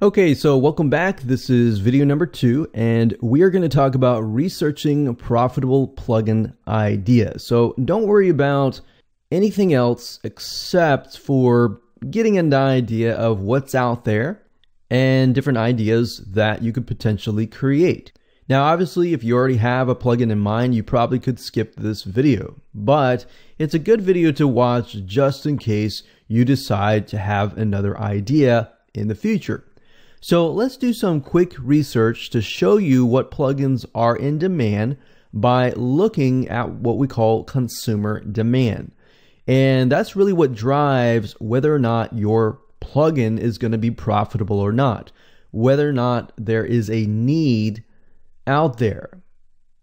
Okay, so welcome back. This is video number 2, and we are going to talk about researching profitable plugin ideas. So don't worry about anything else except for getting an idea of what's out there and different ideas that you could potentially create. Now, obviously, if you already have a plugin in mind, you probably could skip this video, but it's a good video to watch just in case you decide to have another idea in the future. So let's do some quick research to show you what plugins are in demand by looking at what we call consumer demand. And that's really what drives whether or not your plugin is going to be profitable or not, whether or not there is a need out there.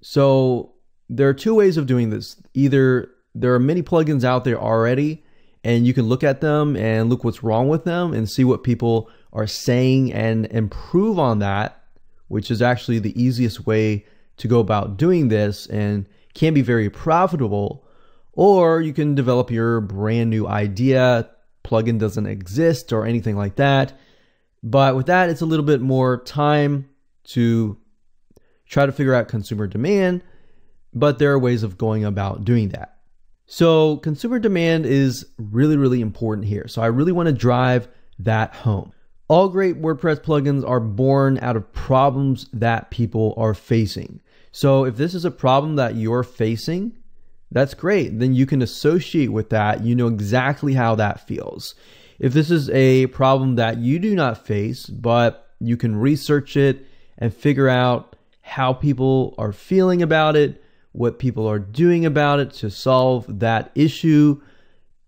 So there are two ways of doing this. Either there are many plugins out there already, and you can look at them and look what's wrong with them and see what people are saying and improve on that, which is actually the easiest way to go about doing this and can be very profitable. Or you can develop your brand new idea. Plugin doesn't exist or anything like that. But with that, it's a little bit more time to try to figure out consumer demand, but there are ways of going about doing that. So consumer demand is really, really important here. So I really want to drive that home. All great WordPress plugins are born out of problems that people are facing. So if this is a problem that you're facing, that's great. Then you can associate with that. You know exactly how that feels. If this is a problem that you do not face, but you can research it and figure out how people are feeling about it, what people are doing about it to solve that issue,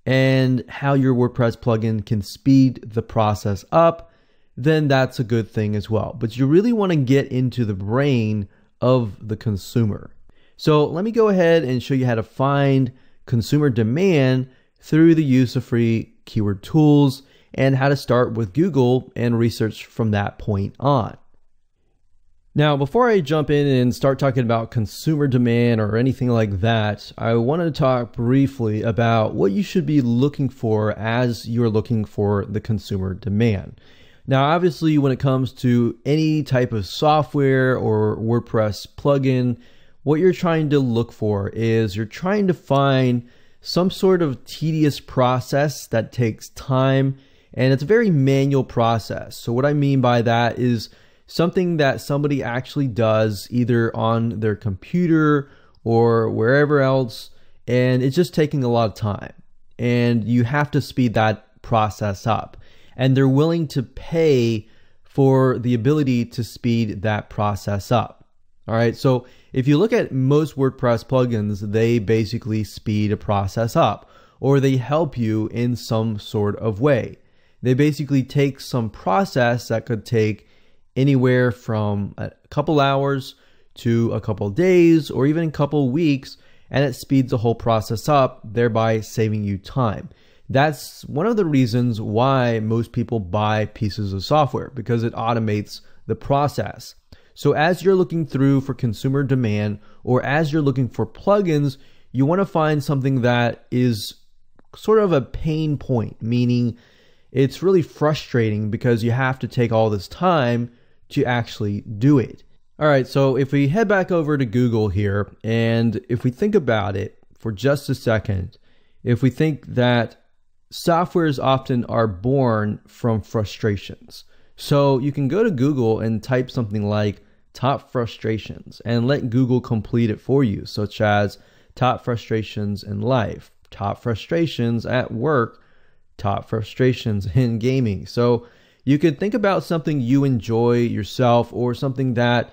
and how your WordPress plugin can speed the process up, then that's a good thing as well. But you really want to get into the brain of the consumer. So let me go ahead and show you how to find consumer demand through the use of free keyword tools and how to start with Google and research from that point on. Now, before I jump in and start talking about consumer demand or anything like that, I want to talk briefly about what you should be looking for as you're looking for the consumer demand. Now, obviously, when it comes to any type of software or WordPress plugin, what you're trying to look for is you're trying to find some sort of tedious process that takes time, and it's a very manual process. So what I mean by that is something that somebody actually does either on their computer or wherever else, and it's just taking a lot of time. And you have to speed that process up. And they're willing to pay for the ability to speed that process up. All right, so if you look at most WordPress plugins, they basically speed a process up, or they help you in some sort of way. They basically take some process that could take anywhere from a couple hours to a couple days or even a couple weeks, and it speeds the whole process up, thereby saving you time. That's one of the reasons why most people buy pieces of software, because it automates the process. So as you're looking through for consumer demand, or as you're looking for plugins, you want to find something that is sort of a pain point, meaning it's really frustrating because you have to take all this time to actually do it. All right, so if we head back over to Google here, and if we think about it for just a second, if we think that softwares often are born from frustrations. So you can go to Google and type something like top frustrations and let Google complete it for you, such as top frustrations in life, top frustrations at work, top frustrations in gaming. So you could think about something you enjoy yourself or something that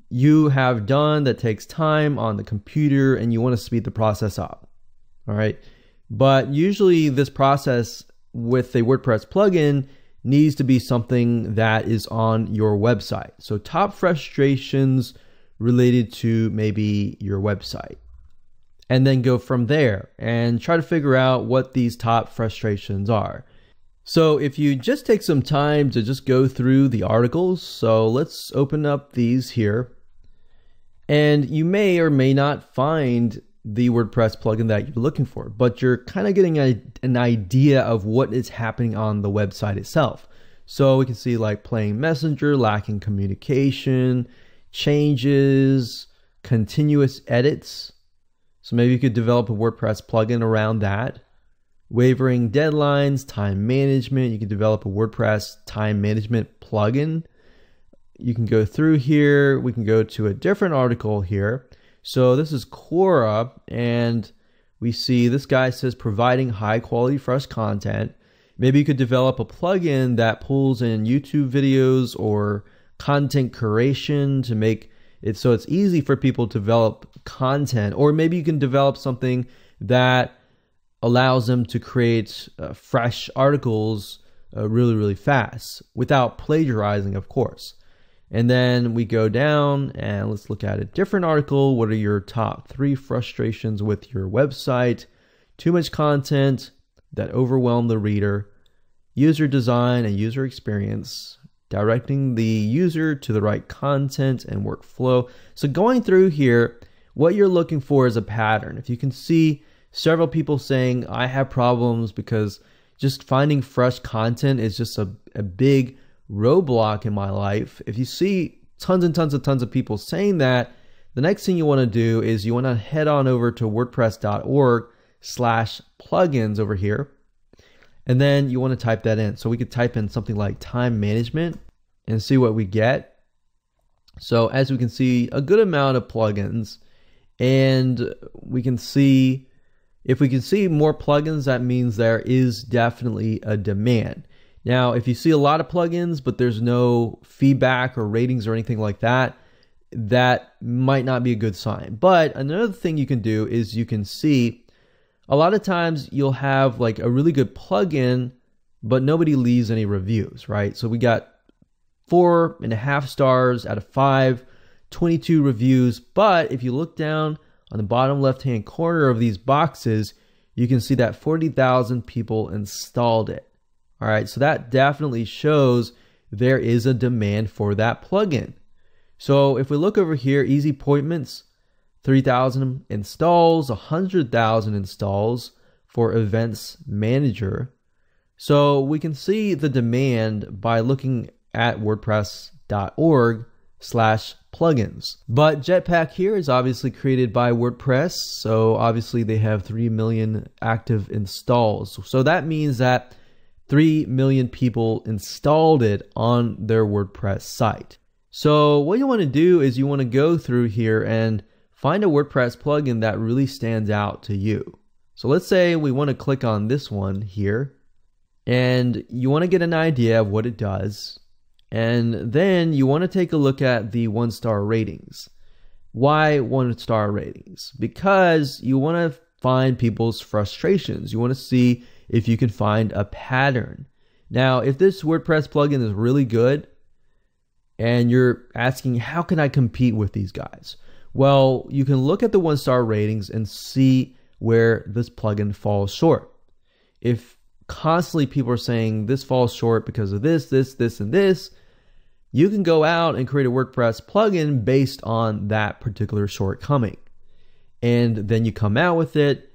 you have done that takes time on the computer and you want to speed the process up. All right. But usually this process with a WordPress plugin needs to be something that is on your website. So top frustrations related to maybe your website. And then go from there and try to figure out what these top frustrations are. So if you just take some time to just go through the articles, so let's open up these here. And you may or may not find the WordPress plugin that you're looking for, but you're kind of getting an idea of what is happening on the website itself. So we can see like playing Messenger, lacking communication, changes, continuous edits. So maybe you could develop a WordPress plugin around that. Wavering deadlines, time management. You can develop a WordPress time management plugin. You can go through here. We can go to a different article here. So this is Quora, and we see this guy says providing high quality fresh content. Maybe you could develop a plugin that pulls in YouTube videos or content curation to make it so it's easy for people to develop content. Or maybe you can develop something that allows them to create fresh articles really fast without plagiarizing, of course. And then we go down and let's look at a different article. What are your top 3 frustrations with your website? Too much content that overwhelm the reader, user design and user experience, directing the user to the right content and workflow. So going through here, what you're looking for is a pattern. If you can see several people saying, I have problems because just finding fresh content is just a big roadblock in my life. If you see tons of people saying that, the next thing you want to do is you want to head on over to wordpress.org/plugins over here. And then you want to type that in. So we could type in something like time management and see what we get. So as we can see, a good amount of plugins, and we can see, if we can see more plugins, that means there is definitely a demand. Now, if you see a lot of plugins, but there's no feedback or ratings or anything like that, that might not be a good sign. But another thing you can do is you can see a lot of times you'll have like a really good plugin, but nobody leaves any reviews, right? So we got 4.5 stars out of 5, 22 reviews. But if you look down on the bottom left-hand corner of these boxes, you can see that 40,000 people installed it. All right, so that definitely shows there is a demand for that plugin. So if we look over here, Easy Appointments, 3,000 installs, 100,000 installs for Events Manager. So we can see the demand by looking at wordpress.org/plugins. But Jetpack here is obviously created by WordPress. So obviously they have 3 million active installs. So that means that 3 million people installed it on their WordPress site. So what you want to do is you want to go through here and find a WordPress plugin that really stands out to you. So let's say we want to click on this one here, and you want to get an idea of what it does. And then you want to take a look at the 1-star ratings. Why 1-star ratings? Because you want to find people's frustrations. You want to see if you can find a pattern. Now, if this WordPress plugin is really good and you're asking, how can I compete with these guys? Well, you can look at the 1-star ratings and see where this plugin falls short. If constantly people are saying this falls short because of this, and this, you can go out and create a WordPress plugin based on that particular shortcoming. And then you come out with it,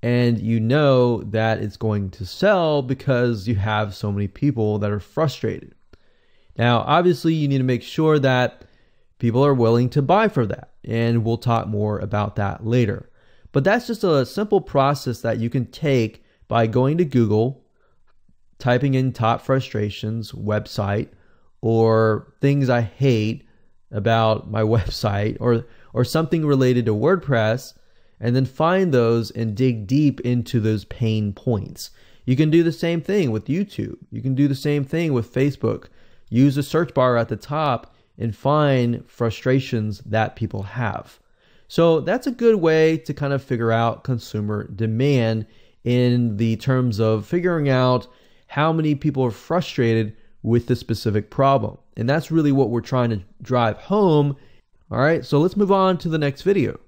and you know that it's going to sell because you have so many people that are frustrated. Now, obviously, you need to make sure that people are willing to buy for that. And we'll talk more about that later. But that's just a simple process that you can take by going to Google, typing in top frustrations website, or things I hate about my website, or something related to WordPress, and then find those and dig deep into those pain points. You can do the same thing with YouTube. You can do the same thing with Facebook. Use the search bar at the top and find frustrations that people have. So that's a good way to kind of figure out consumer demand in the terms of figuring out how many people are frustrated with the specific problem. And that's really what we're trying to drive home. All right, so let's move on to the next video.